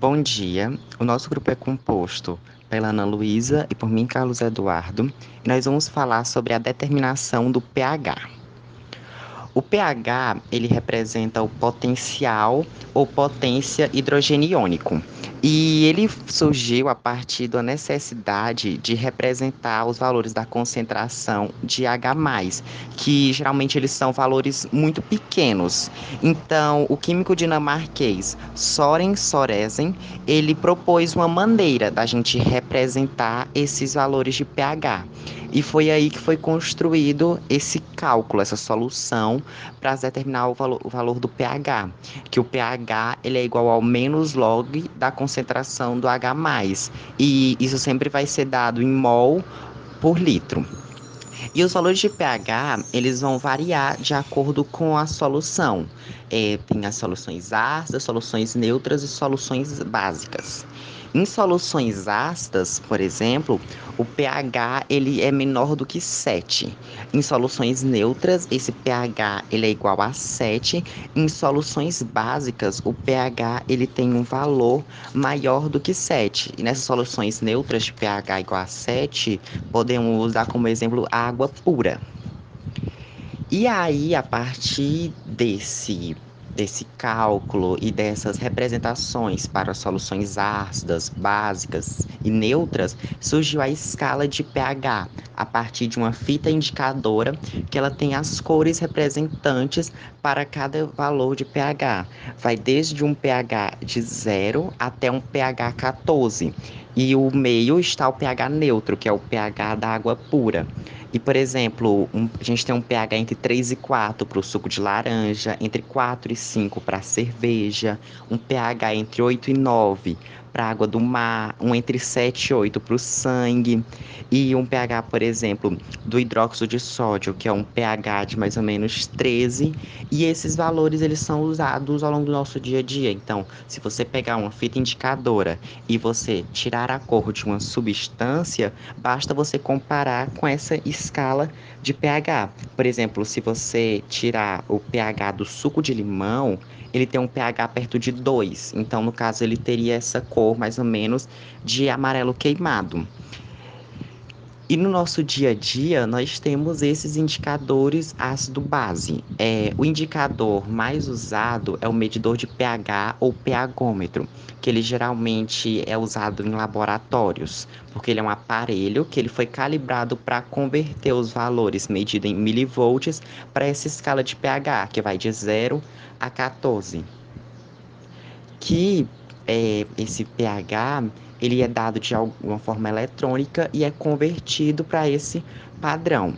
Bom dia, o nosso grupo é composto pela Ana Luísa e por mim, Carlos Eduardo, e nós vamos falar sobre a determinação do pH. O pH, ele representa o potencial ou potência hidrogeniônico. E ele surgiu a partir da necessidade de representar os valores da concentração de H+, que geralmente eles são valores muito pequenos. Então, o químico dinamarquês Søren Sørensen, ele propôs uma maneira da gente representar esses valores de pH. E foi aí que foi construído esse cálculo, essa solução para determinar o valor do pH, que o pH ele é igual ao menos log da concentração do H+, e isso sempre vai ser dado em mol por litro. E os valores de pH, eles vão variar de acordo com a solução. Tem as soluções ácidas, soluções neutras e soluções básicas. Em soluções ácidas, por exemplo, o pH ele é menor do que 7. Em soluções neutras, esse pH ele é igual a 7. Em soluções básicas, o pH ele tem um valor maior do que 7. E nessas soluções neutras de pH igual a 7, podemos usar como exemplo a água pura. E aí, a partir desse cálculo e dessas representações para soluções ácidas, básicas e neutras, surgiu a escala de pH, a partir de uma fita indicadora que ela tem as cores representantes para cada valor de pH. Vai desde um pH de 0 até um pH 14. E o meio está o pH neutro, que é o pH da água pura. E, por exemplo, a gente tem um pH entre 3 e 4 para o suco de laranja, entre 4 e 5 para a cerveja, um pH entre 8 e 9 para a água do mar, um entre 7 e 8 para o sangue, e um pH, por exemplo, do hidróxido de sódio, que é um pH de mais ou menos 13, e esses valores eles são usados ao longo do nosso dia a dia. Então, se você pegar uma fita indicadora e você tirar a cor de uma substância, basta você comparar com essa escala de pH. Por exemplo, se você tirar o pH do suco de limão, ele tem um pH perto de 2. Então, no caso, ele teria essa cor mais ou menos de amarelo queimado. E no nosso dia a dia, nós temos esses indicadores ácido-base. O indicador mais usado é o medidor de pH ou pHômetro, que ele geralmente é usado em laboratórios, porque ele é um aparelho que ele foi calibrado para converter os valores medidos em milivolts para essa escala de pH, que vai de 0 a 14. Que esse pH ele é dado de alguma forma eletrônica e é convertido para esse padrão.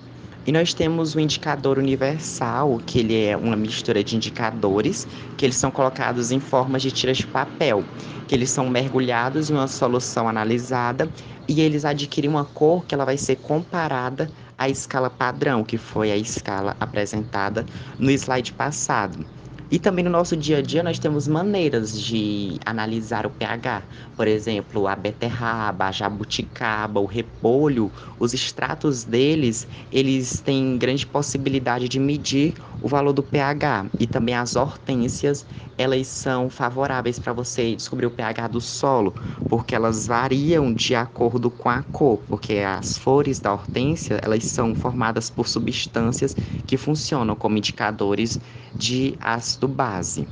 E nós temos o indicador universal, que ele é uma mistura de indicadores, que eles são colocados em formas de tiras de papel, que eles são mergulhados em uma solução analisada e eles adquirem uma cor que ela vai ser comparada à escala padrão, que foi a escala apresentada no slide passado. E também no nosso dia a dia nós temos maneiras de analisar o pH. Por exemplo, a beterraba, a jabuticaba, o repolho, os extratos deles, eles têm grande possibilidade de medir o valor do pH. E também as hortênsias, elas são favoráveis para você descobrir o pH do solo, porque elas variam de acordo com a cor, porque as flores da hortênsia, elas são formadas por substâncias que funcionam como indicadores de ácido base.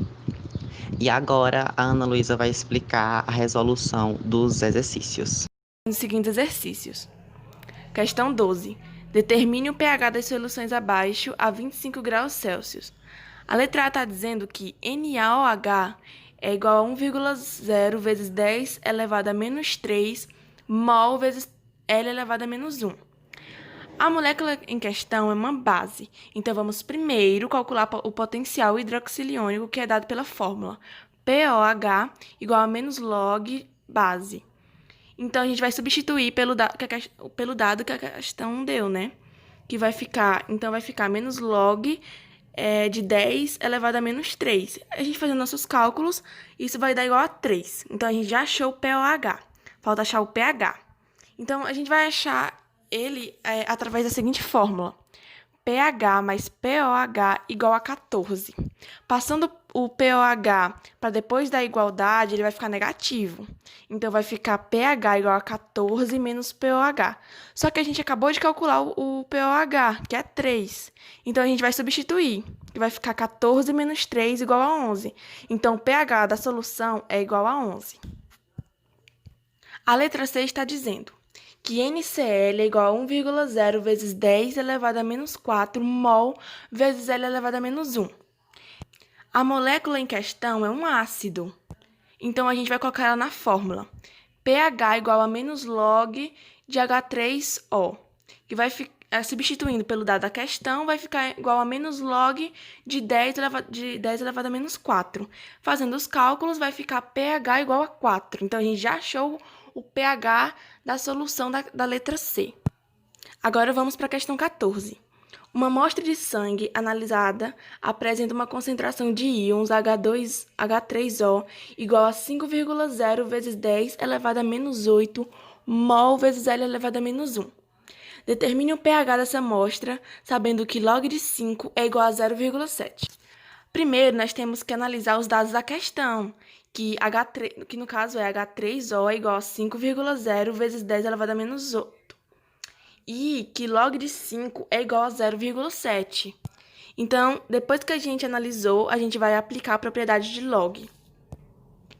E agora a Ana Luísa vai explicar a resolução dos exercícios. Os seguintes exercícios. Questão 12. Determine o pH das soluções abaixo a 25 graus Celsius. A letra A está dizendo que NaOH é igual a 1,0 vezes 10 elevado a menos 3 mol vezes L elevado a menos 1. A molécula em questão é uma base, então vamos primeiro calcular o potencial hidroxiliônico, que é dado pela fórmula POH igual a menos log base. Então, a gente vai substituir pelo dado que a questão deu, né? Que vai ficar, então, vai ficar menos log de 10 elevado a menos 3. A gente fazendo nossos cálculos, isso vai dar igual a 3. Então, a gente já achou o POH. Falta achar o pH. Então, a gente vai achar ele através da seguinte fórmula. pH mais POH igual a 14. Passando o pOH para depois da igualdade, ele vai ficar negativo. Então, vai ficar pH igual a 14 menos pOH. Só que a gente acabou de calcular o pOH, que é 3. Então, a gente vai substituir, que vai ficar 14 menos 3 igual a 11. Então, o pH da solução é igual a 11. A letra C está dizendo que NCl é igual a 1,0 vezes 10 elevado a menos 4 mol vezes L elevado a menos 1. A molécula em questão é um ácido, então a gente vai colocar ela na fórmula. pH igual a menos log de H3O, que vai ficar, substituindo pelo dado da questão, vai ficar igual a menos log de 10 elevado a menos 4. Fazendo os cálculos, vai ficar pH igual a 4. Então, a gente já achou o pH da solução da letra C. Agora, vamos para a questão 14. Uma amostra de sangue analisada apresenta uma concentração de íons H3O igual a 5,0 vezes 10 elevado a menos 8 mol vezes L elevado a menos 1. Determine o pH dessa amostra, sabendo que log de 5 é igual a 0,7. Primeiro, nós temos que analisar os dados da questão, que no caso é H3O é igual a 5,0 vezes 10 elevado a menos 8. E que log de 5 é igual a 0,7. Então, depois que a gente analisou, a gente vai aplicar a propriedade de log,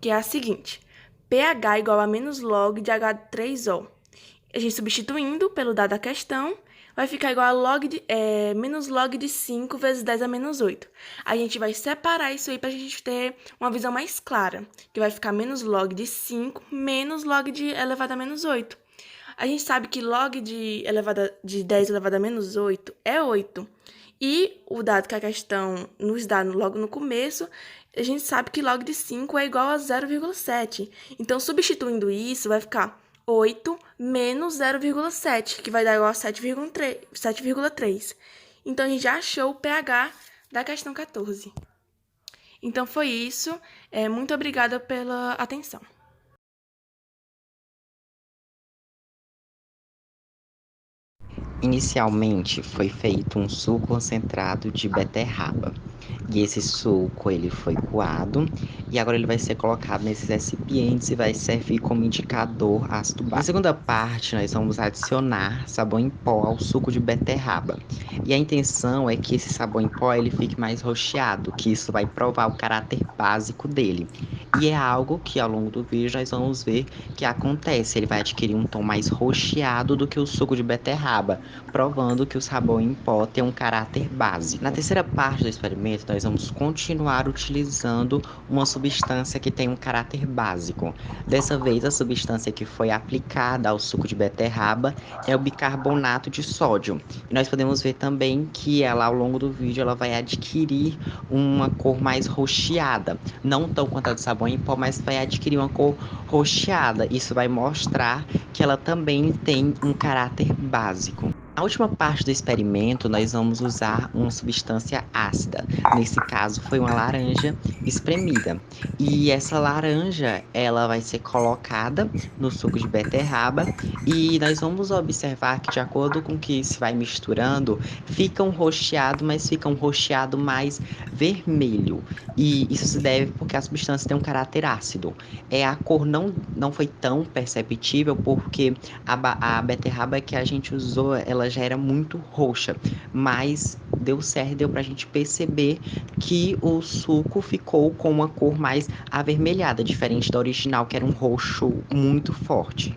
que é a seguinte: pH igual a menos log de H3O. A gente substituindo pelo dado da questão, vai ficar igual a menos log de 5 vezes 10 a menos 8. A gente vai separar isso aí para a gente ter uma visão mais clara, que vai ficar menos log de 5 menos log de elevado a menos 8. A gente sabe que log de 10 elevado a menos 8 é 8. E o dado que a questão nos dá logo no começo, a gente sabe que log de 5 é igual a 0,7. Então, substituindo isso, vai ficar 8 menos 0,7, que vai dar igual a 7,3. Então, a gente já achou o pH da questão 14. Então, foi isso. Muito obrigada pela atenção. Inicialmente foi feito um suco concentrado de beterraba. E esse suco ele foi coado e agora ele vai ser colocado nesses recipientes e vai servir como indicador ácido básico. Na segunda parte, nós vamos adicionar sabão em pó ao suco de beterraba. E a intenção é que esse sabão em pó ele fique mais rocheado, que isso vai provar o caráter básico dele. E é algo que ao longo do vídeo nós vamos ver que acontece. Ele vai adquirir um tom mais rocheado do que o suco de beterraba, provando que o sabão em pó tem um caráter básico. Na terceira parte do experimento, nós vamos continuar utilizando uma substância que tem um caráter básico. Dessa vez, a substância que foi aplicada ao suco de beterraba é o bicarbonato de sódio. E nós podemos ver também que ela, ao longo do vídeo, ela vai adquirir uma cor mais rocheada. Não tão quanto a do sabão em pó, mas vai adquirir uma cor rocheada. Isso vai mostrar que ela também tem um caráter básico. Na última parte do experimento, nós vamos usar uma substância ácida. Nesse caso, foi uma laranja espremida. E essa laranja, ela vai ser colocada no suco de beterraba. E nós vamos observar que, de acordo com que se vai misturando, fica um rocheado, mas fica um rocheado mais vermelho. E isso se deve porque a substância tem um caráter ácido. A cor não foi tão perceptível porque a beterraba que a gente usou, ela já era muito roxa, mas deu certo, deu pra gente perceber que o suco ficou com uma cor mais avermelhada, diferente da original, que era um roxo muito forte.